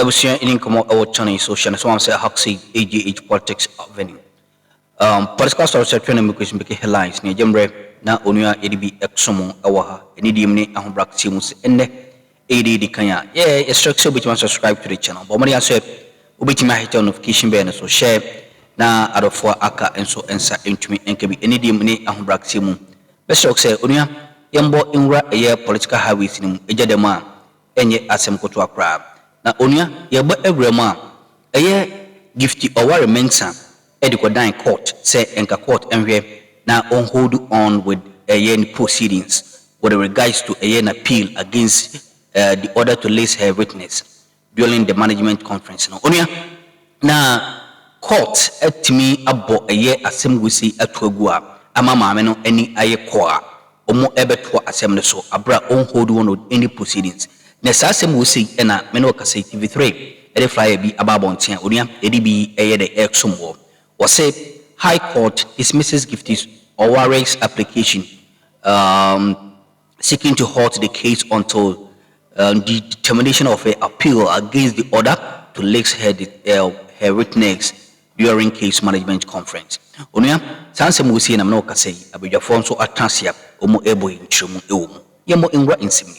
Ebusia in Incomo or Channel Social, so I'm saying Huxley, AGH Politics Venue. Political source of training because make headlines near Jembre, na Onia EDB Exomo, Awaha, and Idiomne, and Black Simus, and AD Kanya. Yeah, a structure which must subscribe to the channel. But Maria said, Ubiti Mahita notification bell, so share na out of 4 aka and so answer into me and can be any Idiomne, and Black Simu. Best say, Onia, Yambo Ingra, a year political highways in Ejadema, and yet Asem Kotua crab. Na Onia, Yaba Egrema, a year gifty Oware Mensa. Edikodan court say enka court enwe na on hold on with a proceedings with regards to an appeal against the order to list her witness during the management conference. No onia na court etimi abo a asem wisi atwagua ama maame no ani aye koa omo ebeto asem no so abra on hold on with any proceedings na sa asem wisi na me no kasa TV3 e flyer bi ababontia onia edi bi the exum was said High Court dismisses Gifty's Oware's application seeking to halt the case until the determination of her appeal against the order to list her witness during case management conference. Onia, Sansa Musi and Amno Kasei, Abijafonso Atansia, Omo Ebo in Chumu Eum, Yamo Ingra in Simi.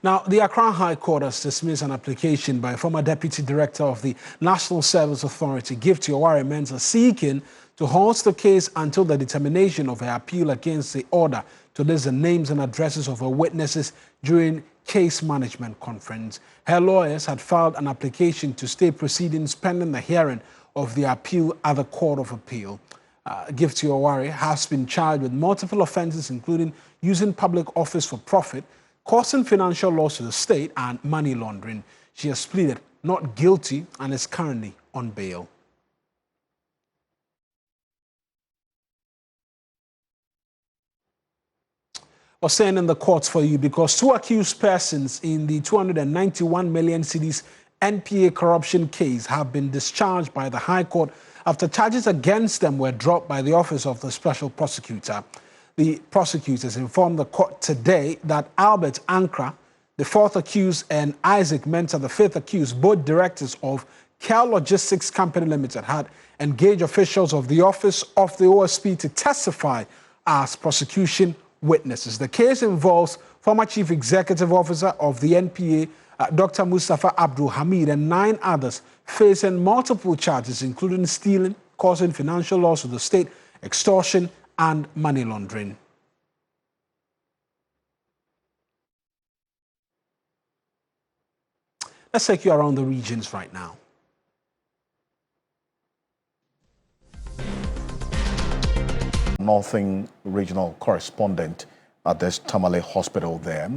Now, the Accra High Court has dismissed an application by former Deputy Director of the National Service Authority, Ďismǐssěs Oware Mensah, seeking to halt the case until the determination of her appeal against the order to list the names and addresses of her witnesses during case management conference. Her lawyers had filed an application to stay proceedings pending the hearing of the appeal at the Court of Appeal. Ďismǐssěs Oware has been charged with multiple offences, including using public office for profit, causing financial loss to the state, and money laundering. She has pleaded not guilty and is currently on bail. We're staying in the courts for you because 2 accused persons in the 291 million cedis NPA corruption case have been discharged by the High Court after charges against them were dropped by the Office of the Special Prosecutor. The prosecutors informed the court today that Albert Ankra, the 4th accused, and Isaac Mensah, the 5th accused, both directors of Cal Logistics Company Limited, had engaged officials of the Office of the OSP to testify as prosecution witnesses. The case involves former Chief Executive Officer of the NPA, Dr. Mustapha Hamid, and 9 others facing multiple charges, including stealing, causing financial loss to the state, extortion, and money laundering. Let's take you around the regions right now. Northern regional correspondent at this Tamale hospital there,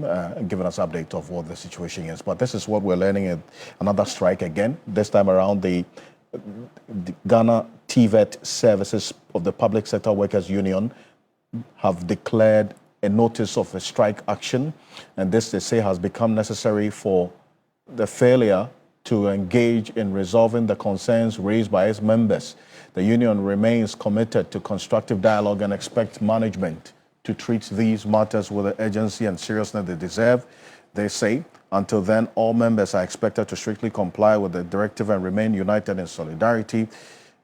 giving us an update of what the situation is. But this is what we're learning at another strike again. This time around, the Ghana TVET Services of the Public Sector Workers Union have declared a notice of a strike action, and this, they say, has become necessary for the failure to engage in resolving the concerns raised by its members. The union remains committed to constructive dialogue and expects management to treat these matters with the urgency and seriousness they deserve. They say, until then, all members are expected to strictly comply with the directive and remain united in solidarity.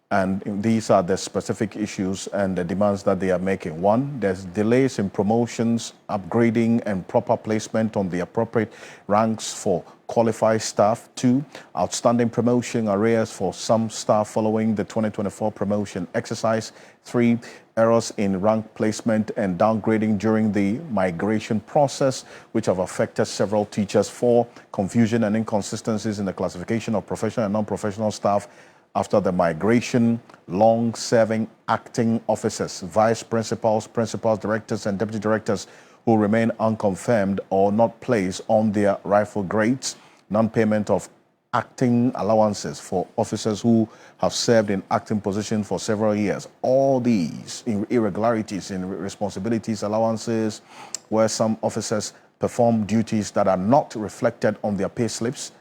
And these are the specific issues and the demands that they are making. 1, there's delays in promotions, upgrading, and proper placement on the appropriate ranks for qualified staff. 2, outstanding promotion arrears for some staff following the 2024 promotion exercise. 3, errors in rank placement and downgrading during the migration process, which have affected several teachers. 4, confusion and inconsistencies in the classification of professional and non-professional staff after the migration. Long-serving acting officers, vice principals, principals, directors, and deputy directors who remain unconfirmed or not placed on their rightful grades. Non-payment of acting allowances for officers who have served in acting positions for several years. All these irregularities in responsibilities, allowances, where some officers perform duties that are not reflected on their pay slips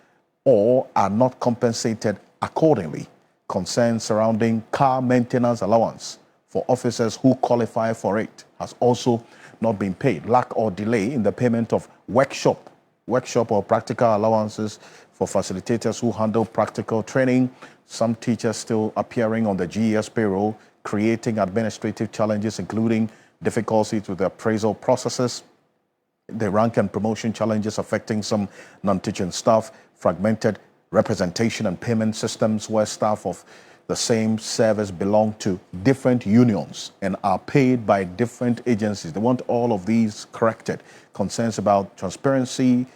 or are not compensated accordingly. Concerns surrounding car maintenance allowance for officers who qualify for it has also not being paid, lack or delay in the payment of workshop or practical allowances for facilitators who handle practical training, some teachers still appearing on the GES payroll, creating administrative challenges, including difficulties with the appraisal processes, the rank and promotion challenges affecting some non-teaching staff, fragmented representation and payment systems where staff of the same service belong to different unions and are paid by different agencies. They want all of these corrected. Concerns about transparency,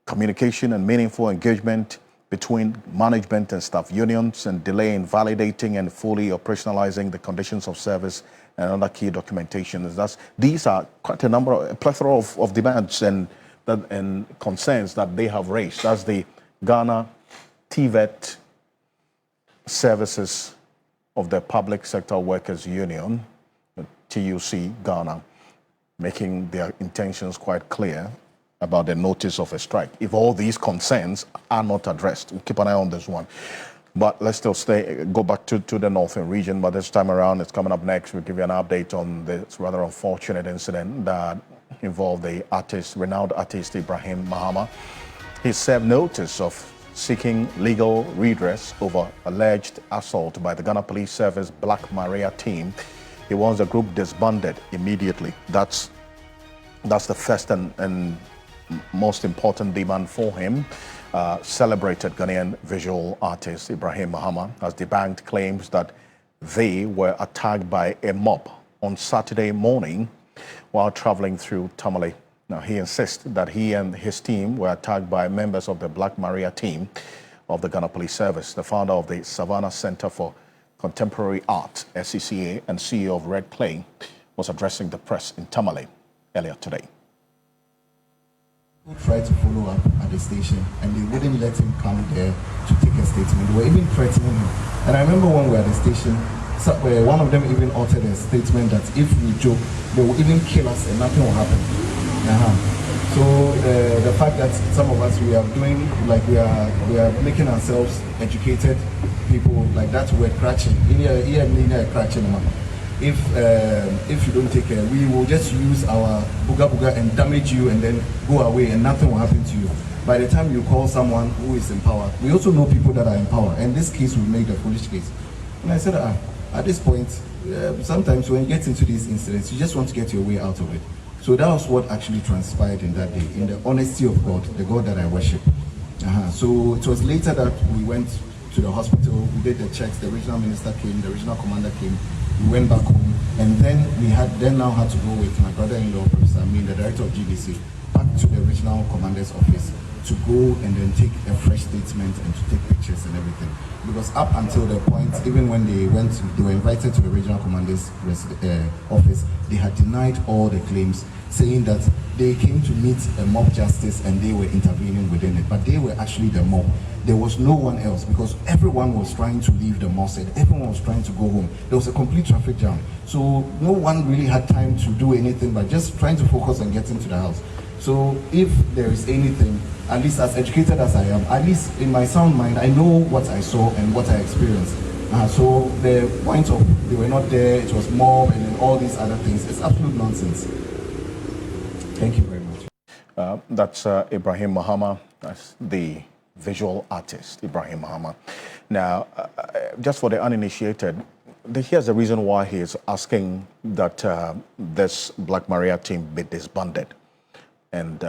communication and meaningful engagement between management and staff unions, and delay in validating and fully operationalizing the conditions of service and other key documentation. These are quite a plethora of demands and concerns that they have raised. That's the Ghana TVET Services of the Public Sector Workers Union, TUC Ghana, making their intentions quite clear about the notice of a strike. If all these concerns are not addressed, we'll keep an eye on this one. But let's still go back to the northern region. But this time around, it's coming up next. We'll give you an update on this rather unfortunate incident that involved the renowned artist Ibrahim Mahama. He served notice of seeking legal redress over alleged assault by the Ghana Police Service Black Maria team. He wants the group disbanded immediately. That's the first and most important demand for him. Celebrated Ghanaian visual artist Ibrahim Mahama has debunked claims that they were attacked by a mob on Saturday morning while traveling through Tamale. Now, he insists that he and his team were attacked by members of the Black Maria team of the Ghana Police Service. The founder of the Savannah Center for Contemporary Art, SCCA, and CEO of Red Clay was addressing the press in Tamale earlier today. People tried to follow up at the station and they wouldn't let him come there to take a statement. They were even threatening him. And I remember when we were at the station, one of them even uttered a statement that if we joke, they will even kill us and nothing will happen. So the fact that some of us, we are doing, like we are making ourselves educated people, like that we're crutching. If you don't take care, we will just use our booga and damage you and then go away and nothing will happen to you. By the time you call someone who is in power, we also know people that are in power, and this case will make the foolish case. And I said, at this point, sometimes when you get into these incidents, you just want to get your way out of it. So that was what actually transpired in that day, in the honesty of God, the God that I worship. So it was later that we went to the hospital, we did the checks, the regional minister came, the regional commander came, we went back home, and then we now had to go with my brother-in-law, Professor Amin, the director of GDC, back to the regional commander's office to go and then take a fresh statement and to take pictures and everything. Because up until the point, even when they were invited to the regional commander's office, they had denied all the claims, saying that they came to meet a mob justice and they were intervening within it. But they were actually the mob. There was no one else because everyone was trying to leave the mosque. Everyone was trying to go home. There was a complete traffic jam. So no one really had time to do anything but just trying to focus on getting to the house. So if there is anything, at least as educated as I am, at least in my sound mind, I know what I saw and what I experienced. So the point of they were not there, it was mob and then all these other things, it's absolute nonsense. Thank you very much. That's Ibrahim Mahama. That's the visual artist, Ibrahim Mahama. Now, just for the uninitiated, here's the reason why he is asking that this Black Maria team be disbanded. And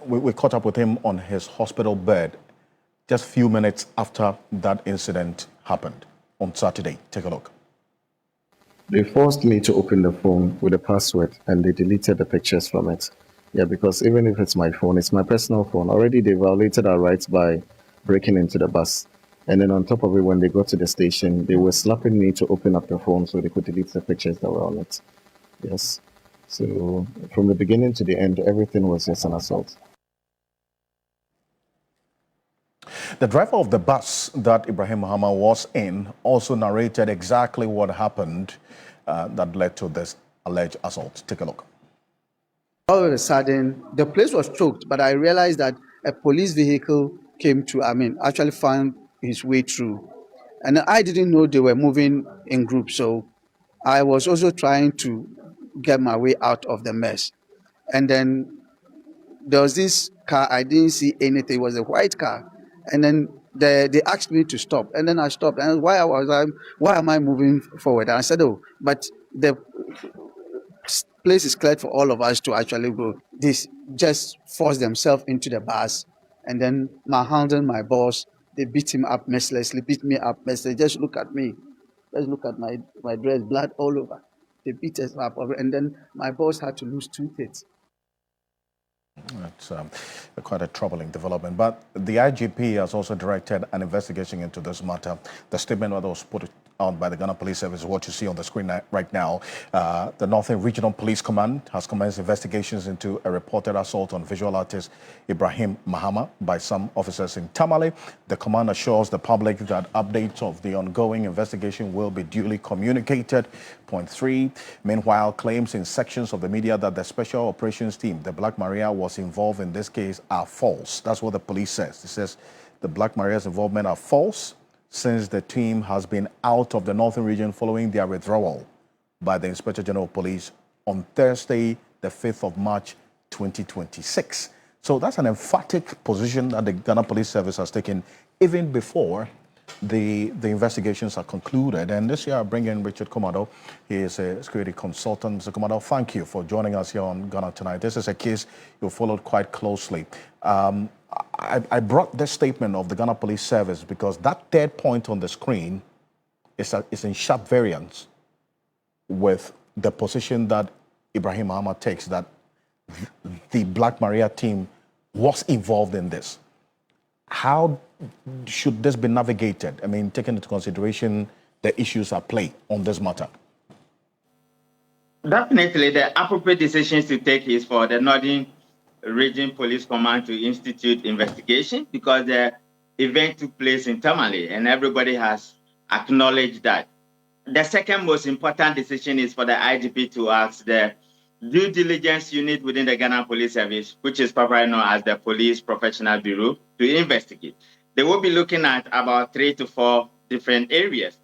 we caught up with him on his hospital bed just a few minutes after that incident happened on Saturday. Take a look. They forced me to open the phone with a password and they deleted the pictures from it. Yeah, because even if it's my phone, it's my personal phone. Already they violated our rights by breaking into the bus. And then on top of it, when they got to the station, they were slapping me to open up the phone so they could delete the pictures that were on it. Yes. So from the beginning to the end, everything was just an assault. The driver of the bus that Ibrahim Mahama was in also narrated exactly what happened that led to this alleged assault. Take a look. All of a sudden, the place was choked, but I realized that a police vehicle came to, actually found his way through. And I didn't know they were moving in groups, so I was also trying to get my way out of the mess. And then there was this car, I didn't see anything, it was a white car. And then they asked me to stop, and then I stopped. And why am I moving forward? And I said, oh, but the place is cleared for all of us to actually go. This just forced themselves into the bus, and then manhandled my boss. They beat him up mercilessly, beat me up mercilessly. Just look at me. Just look at my dress, blood all over. They beat us up, and then my boss had to lose 2 teeth. It's quite a troubling development. But the IGP has also directed an investigation into this matter. The statement that was put out by the Ghana Police Service, what you see on the screen right now. The Northern Regional Police Command has commenced investigations into a reported assault on visual artist Ibrahim Mahama by some officers in Tamale. The command assures the public that updates of the ongoing investigation will be duly communicated. Point 3. Meanwhile, claims in sections of the media that the Special Operations Team, the Black Maria, was involved in this case are false. That's what the police says. It says the Black Maria's involvement are false since the team has been out of the Northern Region following their withdrawal by the Inspector General of Police on Thursday, the 5th of March, 2026. So that's an emphatic position that the Ghana Police Service has taken even before the investigations are concluded. And this year I bring in Richard Komado. He is a security consultant. Mr. Komado, thank you for joining us here on Ghana Tonight. This is a case you followed quite closely. I brought this statement of the Ghana Police Service because that third point on the screen is in sharp variance with the position that Ibrahim Mahama takes, that the Black Maria team was involved in this. How should this be navigated? I mean, taking into consideration the issues at play on this matter. Definitely, the appropriate decisions to take is for the Northern Region Police Command to institute investigation because the event took place in Tamale and everybody has acknowledged that. The second most important decision is for the IGP to ask the due diligence unit within the Ghana Police Service, which is probably known as the Police Professional Bureau, to investigate. They will be looking at about 3 to 4 different areas,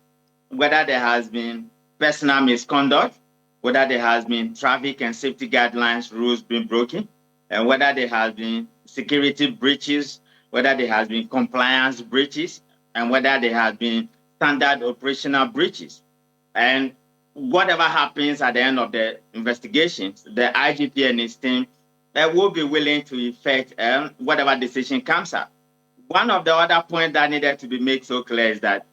whether there has been personal misconduct, whether there has been traffic and safety guidelines rules being broken, and whether there has been security breaches, whether there has been compliance breaches, and whether there has been standard operational breaches. And whatever happens at the end of the investigations, the IGP and his team will be willing to effect whatever decision comes up. One of the other points that needed to be made so clear is that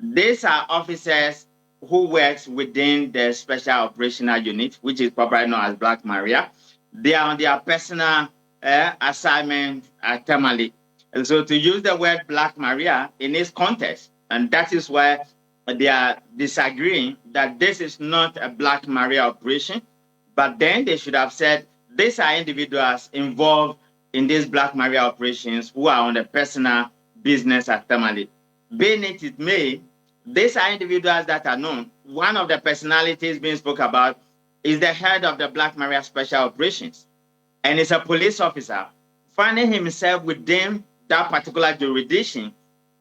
these are officers who works within the Special Operational Unit, which is probably known as Black Maria. They are on their personal assignment at Tamale. And so to use the word Black Maria in its context, and that is why they are disagreeing that this is not a Black Maria operation, but then they should have said these are individuals involved in these Black Maria operations who are on the personal business at Tamale. Being it may, these are individuals that are known. One of the personalities being spoke about is the head of the Black Maria Special Operations, and is a police officer, finding himself within that particular jurisdiction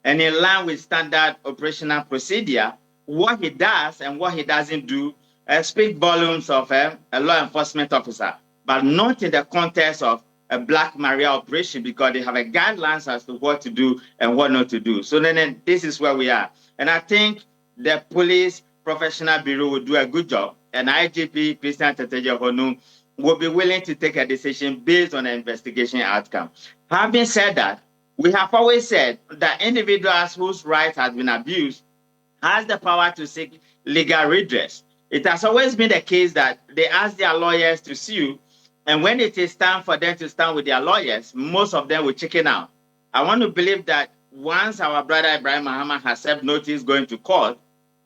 and in line with standard operational procedure. What he does and what he doesn't do speak volumes of a law enforcement officer, but not in the context of a Black Maria operation, because they have a guidelines as to what to do and what not to do. So then this is where we are. And I think the Police Professional Bureau will do a good job, and IGP Christian Teteje Honu will be willing to take a decision based on the investigation outcome. Having said that, we have always said that individuals whose rights have been abused has the power to seek legal redress. It has always been the case that they ask their lawyers to sue, and when it is time for them to stand with their lawyers, most of them will chicken out. I want to believe that once our brother Ibrahim Mahama has served notice going to court,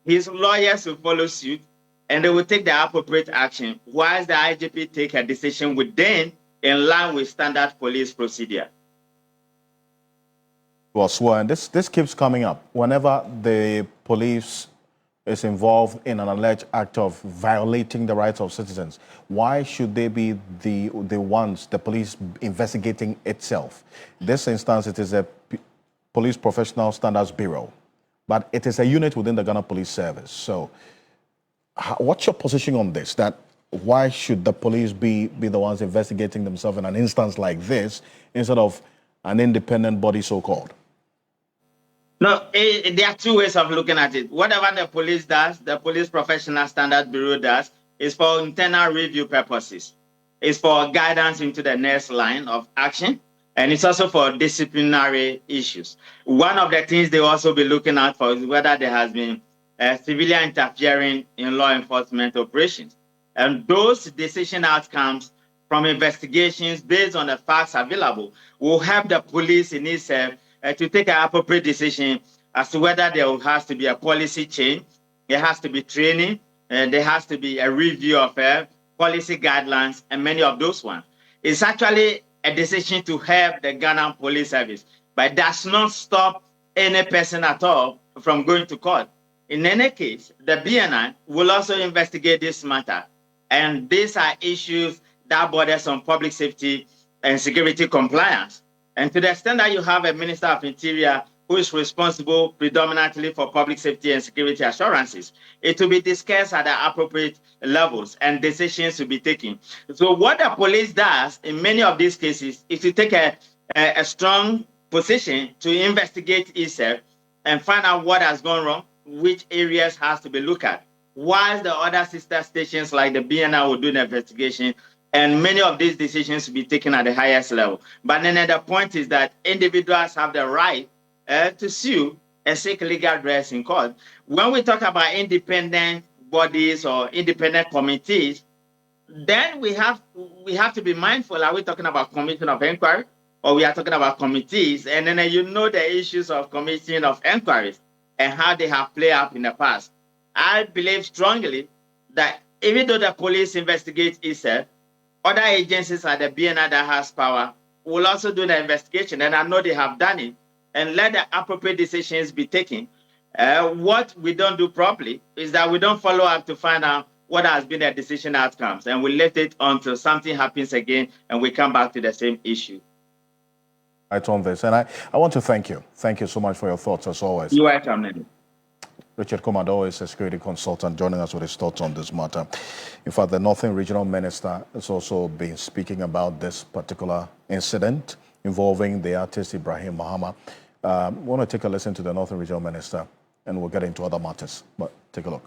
his lawyers will follow suit and they will take the appropriate action, whilst the IGP take a decision within in line with standard police procedure. Well, sworn. This keeps coming up. Whenever the police is involved in an alleged act of violating the rights of citizens, why should they be the ones, the police, investigating itself? In this instance, it is a Police Professional Standards Bureau, but it is a unit within the Ghana Police Service. So what's your position on this? That why should the police be the ones investigating themselves in an instance like this instead of an independent body, so-called? No, there are two ways of looking at it. Whatever the police does, the Police Professional Standard Bureau does, is for internal review purposes. It's for guidance into the next line of action, and it's also for disciplinary issues. One of the things they also be looking at for is whether there has been civilian interfering in law enforcement operations. And those decision outcomes from investigations based on the facts available will help the police in itself to take an appropriate decision as to whether there has to be a policy change, there has to be training, and there has to be a review of policy guidelines, and many of those ones. It's actually a decision to help the Ghana Police Service, but does not stop any person at all from going to court. In any case, the BNI will also investigate this matter. And these are issues that borders on public safety and security compliance. And to the extent that you have a Minister of Interior who is responsible predominantly for public safety and security assurances, it will be discussed at the appropriate levels and decisions will be taken. So what the police does in many of these cases is to take a strong position to investigate itself and find out what has gone wrong, which areas has to be looked at, whilst the other sister stations like the BNI will do the investigation, and many of these decisions will be taken at the highest level. But then the point is that individuals have the right to sue and seek legal redress in court. When we talk about independent bodies or independent committees, then we have to be mindful. Are we talking about commission of inquiry or we are talking about committees? And then you know the issues of commission of inquiries and how they have played out in the past. I believe strongly that even though the police investigates itself, other agencies like the BNI that has power will also do the investigation, and I know they have done it, and let the appropriate decisions be taken. What we don't do properly is that we don't follow up to find out what has been the decision outcomes, and we let it until something happens again, and we come back to the same issue. Right on this, and I want to thank you. Thank you so much for your thoughts, as always. You're welcome, Nene. Richard Commodore is a security consultant joining us with his thoughts on this matter. In fact, the Northern Regional Minister has also been speaking about this particular incident involving the artist Ibrahim Mahama. We want to take a listen to the Northern Regional Minister and we'll get into other matters. But take a look.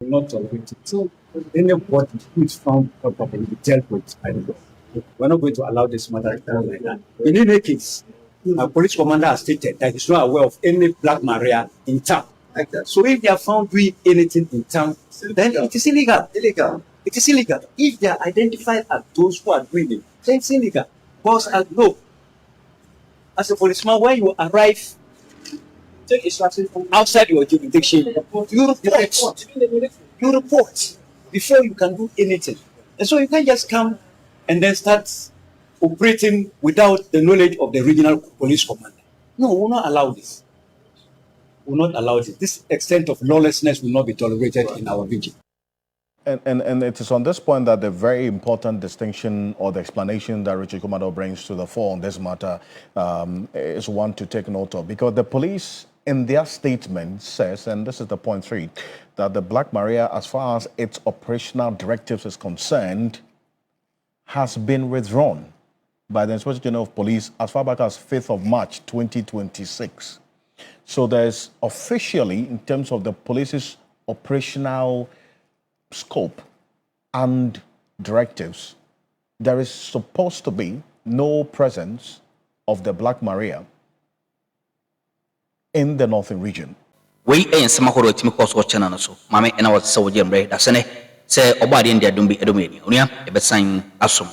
Not tolerated. So anybody who is found culpable will be dealt with by the law. We're not going to allow this matter to go like that. In any case, our police commander has stated that he's not aware of any Black Maria in town. Like that. So if they are found doing anything in town, then it is illegal. It is illegal. If they are identified as those who are doing it, then it's illegal. Because as a policeman, when you arrive, take instruction from outside your jurisdiction, you report before you can do anything. And so you can't just come and then start operating without the knowledge of the regional police commander. No, we will not allow this. We will not allow this. This extent of lawlessness will not be tolerated in our region. And it is on this point that the very important distinction or the explanation that Richard Commodore brings to the fore on this matter is one to take note of. Because the police, in their statement, says, and this is the point 3, that the Black Maria, as far as its operational directives is concerned, has been withdrawn by the Inspector General of Police as far back as 5th of March 2026. So there's officially, in terms of the police's operational scope and directives, there is supposed to be no presence of the Black Maria in the Northern region. We ain't some who wrote me cause what channel so. Mammy and I was so jam that's an say obadi India don't be edomini. Unia, a sign assume.